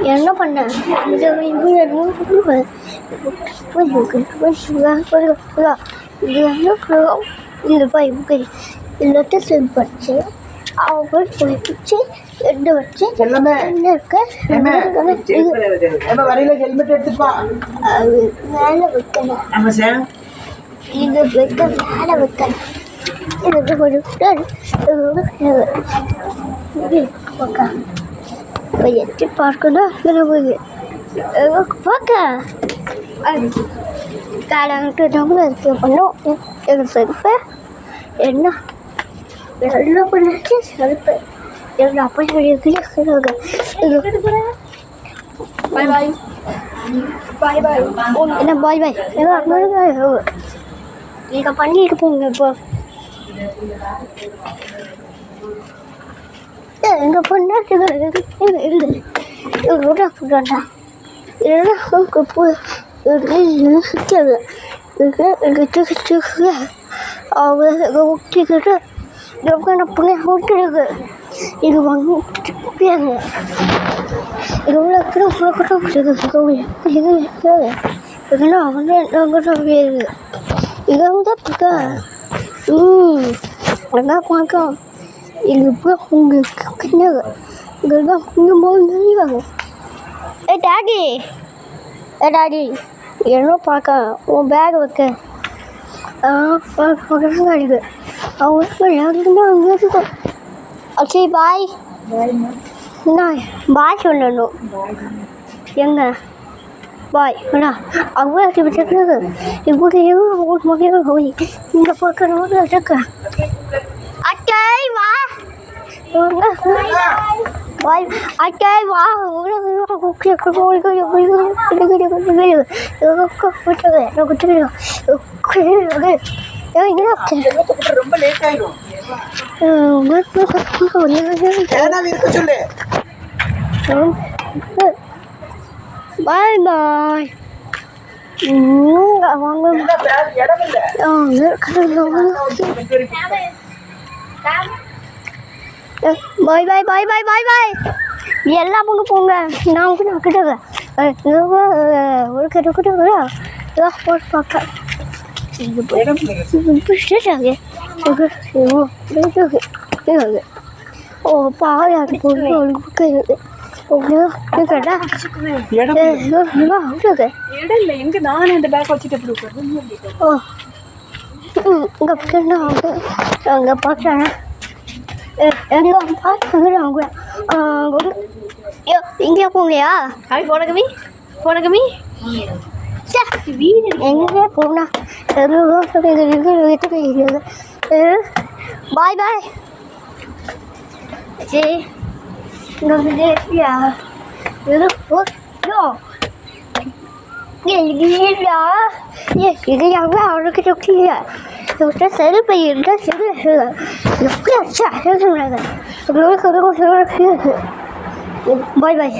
என்ன பண்ண இந்த பைப்புக்கு இல்லட்டு செல் படிச்சு அவங்க போயிடுச்சு எட்டு வச்சு வரையில ஹெல்மெட் எடுத்துப்பா மேலே வைக்கணும் இது வைக்க மேலே வைக்கணும் இது எட்டி பார்க்கணும் பார்க்க காலங்கிட்டு நம்மளும் இருக்க பண்ணோம் எனக்கு செருப்பு என்ன என்ன பண்ணாச்சு செருப்பு எங்கள் அப்பா சொல்லியிருக்கீங்க பாய் பாய் பாய் பாய் என்ன பாய் பாய் நீங்கள் பண்ணிட்டு போங்க இப்போ எங்கள் பொண்ணாட்டு இல்லை ஃபுட்டாண்டா இல்லைன்னா போய் சுற்றாது அவங்க ஊட்டிக்கிட்டு பிள்ளை ஊட்டிருக்கு இது வாங்கிங்க இது உள்ள இதெல்லாம் வந்து இதை வந்து அதான் பார்க்கலாம் இது இப்போ உங்களுக்கு இதெல்லாம் கொஞ்சம் போது நினைவாங்க டாடி டாடி என்ன பார்க்க உன் பேக் வைக்க அடிக்கு அவங்க இருக்கும் சரி பாய் என்ன பாய் சொல்லணும் எங்க பாய் அண்ணா அவங்க வச்சுருக்கு இப்படி அவங்க போய் இந்த பக்கம் இருக்கு அட்டை வா பாய் அட்டை வா ரொம்ப லேட் ஆயிடும் பாய் பாய் வாங்க பாய் பாய் பாய் பாய் பாய் பாய் எல்லாம் போங்க போங்க நான் கூட கிட்ட ஒரு கிட்ட போட்டு பார்க்க ஓ பாயாட்டு போட்டு எங்க நானே இந்த பேக் வச்சுட்டு ஓ அங்கே பார்க்குறேன் இங்கே போங்கயா போனகமி போனகமி எங்கே போனா பாய் பாய் சரி அவனுக்கு செருப்பை இருந்தால் செரு எப்படி அச்சா பாய் பாய்